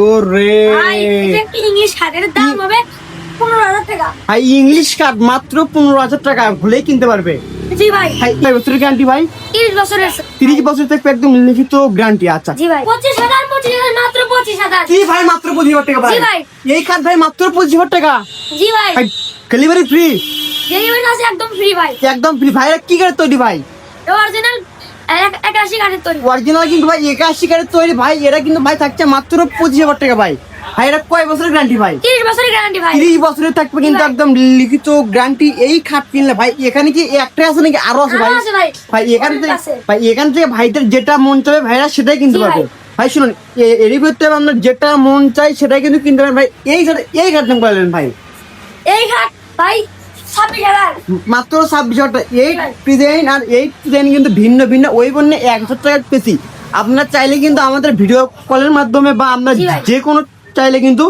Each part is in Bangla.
ওরে ভাই এটা একটা ইংলিশ খাটের দাম হবে 15,000 টাকা। ভাই ইংলিশ কার্ড মাত্র 15,000 টাকা ভুলেই কিনতে পারবে। জি ভাই। ভাই কয় বছরের গ্যারান্টি ভাই? 30 বছরের। 30 বছর থেকে একদম লিখিত গ্যারান্টি। আচ্ছা জি ভাই 25,000 মাত্র 25,000। কি ভাই মাত্র 25,000 টাকা ভাই? জি ভাই। এই কার্ড ভাই মাত্র 25,000 টাকা। জি ভাই ভাই ডেলিভারি ফ্রি? ডেলিভারি আছে একদম ফ্রি ভাই। একদম ফ্রি। ভাই এরা কি কার্ড তৈরি ভাই? অরিজিনাল 81 কাঠের তৈরি। অরিজিনাল কিন্তু ভাই 81 কার্ডের তৈরি ভাই। এরা কিন্তু ভাই থাকছে মাত্র 25,000 টাকা ভাই। ভাই এটা কয় বছরের গ্যারান্টি ভাই? 30 বছরের গ্যারান্টি ভাই। 30 বছরের থাকবে কিন্তু একদম লিখিত গ্যারান্টি এই খাট কিনলে ভাই। এখানে কি একটাই আছে নাকি আরো আছে ভাই? আরো আছে ভাই। ভাই এখান অনেক থেকে আছে। ভাই এখান থেকে ভাইদের যেটা মন চাবে ভাইরা সেটাই কিনতে জি পারবে। ভাই। ভাই শুনুন এরই ভিতরে আপনার যেটা মন চাই সেটাই কিন্তু কিনতে পারেন ভাই। এই খাট দাম বললেন ভাই এই খাট ভাই 26,000। মাত্র 26,000 টাকা। এই ডিজাইন আর এই ডিজাইন কিন্তু ভিন্ন ভিন্ন। ওই বন্যে 1,000 টাকা বেশি। আপনার চাইলে কিন্তু আমাদের ভিডিও কলের মাধ্যমে বা আপনার জি ভাই। যে কোনো চাইলে কিন্তু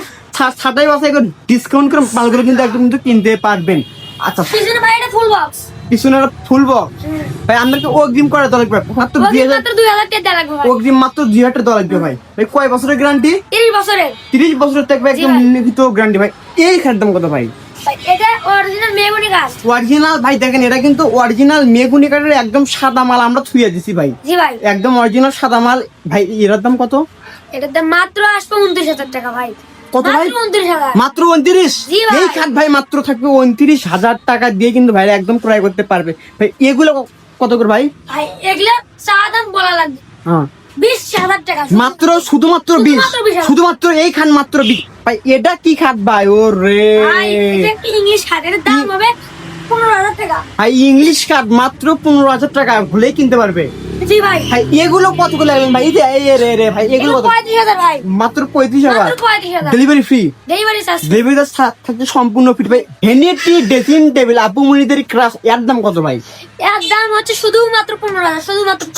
ছাটাই বাসায় ডিসকাউন্ট করে মালগুলো কিন্তু একদম কিন্তু কিনতে পারবেন। আচ্ছা পিছনে ভাই এটা ফুল বক্স। পিছনে ফুল বক্স ভাই আপনাকে অগ্রিম করে দেওয়া লাগবে মাত্র 2,000 মাত্র 2,000 টাকা দেওয়া লাগবে ভাই। অগ্রিম মাত্র 2,000 টাকা দেওয়া লাগবে ভাই। ভাই কয় বছরের গ্যারান্টি? 30 বছরের। 30 বছরের থাকবে একদম ভাই। লিখিত গ্যারান্টি ভাই। এই খাটের দাম কত ভাই? ভাই এটা অরিজিনাল মেহগনি কাঠ। অরিজিনাল ভাই দেখেন এটা কিন্তু অরিজিনাল মেগুনি কাঠের একদম সাদা মাল আমরা থুয়ে দিছি ভাই। জি ভাই একদম অরিজিনাল সাদা মাল ভাই। এর দাম কত? এটার দাম মাত্র আসবে 29,000 টাকা ভাই। কত ভাই? মাত্র 29,000। মাত্র 29। জি ভাই। এই খাট ভাই মাত্র থাকবে 29,000 টাকা দিয়ে কিন্তু ভাই একদম ক্রয় করতে পারবে ভাই। এগুলো কত করে ভাই? ভাই এগুলা চা দাম বলা লাগবে হ্যাঁ 20,000 টাকা। মাত্র শুধুমাত্র 20। শুধুমাত্র 20,000 শুধুমাত্র এই খাট মাত্র 20 ভাই। এটা কি খাট ভাই? ও রে ভাই এটা একটা ইংলিশ খাটের দাম হবে 15,000 টাকা। ভাই ইংলিশ কার্ড মাত্র 15,000 টাকা ভুলেই কিনতে পারবে। জি ভাই ভাই এগুলো কত করে লাগবেন ভাই? এই যে রে ভাই এগুলো এগুলো কত? 35,000 ভাই। মাত্র 35,000। মাত্র 35,000। Delivery free? Delivery charge. Delivery থাকছে সম্পূর্ণ ফ্রি ভাই। ভ্যানিটি ড্রেসিং টেবিল আপু মনিদের ক্রাশ এর দাম কত ভাই? এর দাম হচ্ছে শুধুমাত্র 15,000।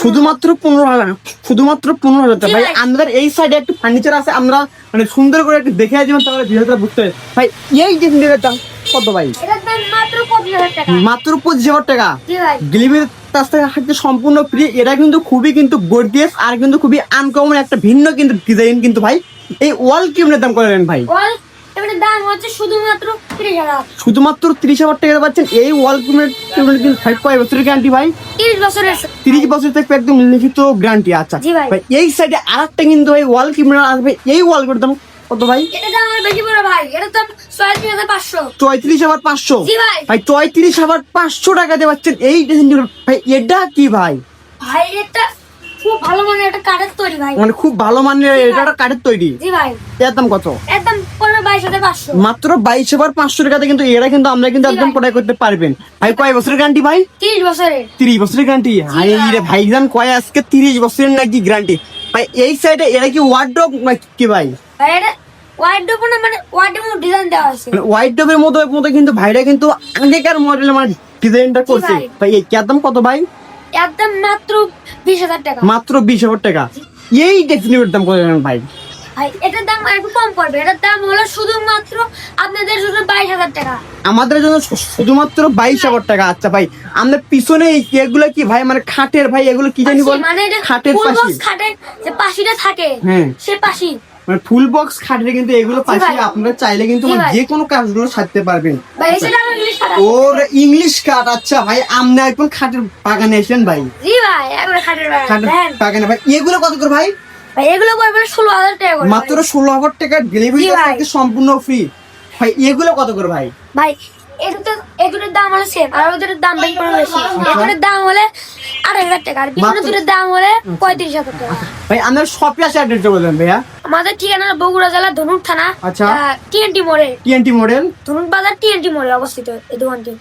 শুধুমাত্র 15,000। শুধুমাত্র 15,000 টাকা জি ভাই। ভাই। আমাদের এই সাইডে একটু ফার্নিচার আছে আমরা মানে সুন্দর করে একটু দেখে যাবেন তাহলে ভিডিওটা বুঝতে হবে ভাই। এই ড্রেসিং টেবিলের দাম কত ভাই? এটার দাম মাত্র 25,000 টাকা। মাত্র 25,000 টাকা। জি ভাই ডেলিভারি চার্জ থাকছে সম্পূর্ণ ফ্রি। এটা কিন্তু খুবই কিন্তু গর্জিয়াস আর কিন্তু খুবই আনকমন একটা ভিন্ন কিন্তু ডিজাইন কিন্তু ভাই। এই ওয়াল কিউবের দাম করেন ভাই? ওয়াল এটার দাম হচ্ছে শুধুমাত্র 30,000। শুধুমাত্র 30,000 টাকা পাচ্ছেন এই ওয়াল কিউবের কিন্তু ভাই। কয় বছরের গ্যারান্টি ভাই? 30 বছরের। 30 বছর থেকে একদম লিখিত গ্যারান্টি। আচ্ছা জি ভাই। ভাই এই সাইডে আরেকটা কিন্তু ভাই ওয়াল কিউবের আসবে। এই ওয়াল কিউবের দাম কত ভাই? এটা দাম আমার বেশি পড়ে ভাই। এটা দাম 34,500। 34,500। জি ভাই। ভাই 34,500 টাকা দিয়ে পাচ্ছেন এই ড্রেসিং টেবিল ভাই। এটা কি ভাই? ভাই এটা খুব ভালো মানের একটা কাঠের তৈরি ভাই। মানে খুব ভালো মানের এটা একটা কাঠের তৈরি। জি ভাই এর দাম কত? এর দাম পড়বে 22,500। মাত্র 22,500 টাকাতে কিন্তু এরা কিন্তু আমরা কিন্তু জি একদম ভাই। ক্রয় করতে পারবেন ভাই। কয় বছরের গ্যারান্টি ভাই? 30 বছরের। 30 বছরের গ্যারান্টি। হাই ভাই। রে ভাইজান কয় আজকে 30 বছরের নাকি গ্যারান্টি ভাই। এই সাইডে এরা কি ওয়ার্ডরোব নাকি ভাই? ভাই এটা ওয়াইডরোব না মানে ওয়াইডরোব ডিজাইন দেওয়া আছে। মানে ওয়ার্ডরোবের মতো কিন্তু ভাইরা কিন্তু আগেকার মডেলের মানে ডিজাইনটা করছে ভাই। ভাই। এই এর দাম কত ভাই? এর দাম মাত্র 20,000 টাকা। মাত্র 20,000 টাকা। এই ডেসিনিটের দাম কত জানেন ভাই? ভাই এটার দাম একটু কম পড়বে। এটার দাম হলো শুধুমাত্র আপনাদের জন্য 22,000 টাকা। আমাদের জন্য শুধুমাত্র 22,000 টাকা। আচ্ছা ভাই আমাদের পিছনে এগুলো কি ভাই মানে খাটের ভাই এগুলো কি জানি বল? মানে এটা খাটের ফুল পাশি বক্স খাটের যে পাশিটা থাকে হ্যাঁ সে পাশি। মানে ফুল বক্স খাটের কিন্তু এগুলো জি পাশে ভাই। আপনারা চাইলে কিন্তু জি ভাই। যে কোনো কাজগুলো সারতে পারবেন। ভাই সেটা আমার ইংলিশ খাট। ওর ইংলিশ কাঠ। আচ্ছা ভাই আপনি এখন খাটের বাগানে এসেন ভাই। জি ভাই একবার খাটের খাটের দেখেন বাগানে ভাই এগুলো কত করে ভাই? ভাই এগুলো পড়বে 16,000 টাকা করে। মাত্র 16,000 টাকা। ডেলিভারি জি ভাই। সম্পূর্ণ ফ্রি ভাই। এগুলো কত করে ভাই? ভাই এগুলোর দাম হলো সেম আর ওদের দাম বেশি করে বেশি। এগুলোর দাম হলে 8,000 টাকা আর পিছনে মাত্র- দুটোর দাম হলে 35,000 টাকা। ভাই আপনার শপে আসে অ্যাড্রেসটা বলবেন ভাইয়া। আমাদের ঠিকানা বগুড়া জেলা ধনুক থানা আচ্ছা। TNT মোড়ে। TNT model. ধনুক বাজার TNT মোড়ে অবস্থিত এই দোকানটি।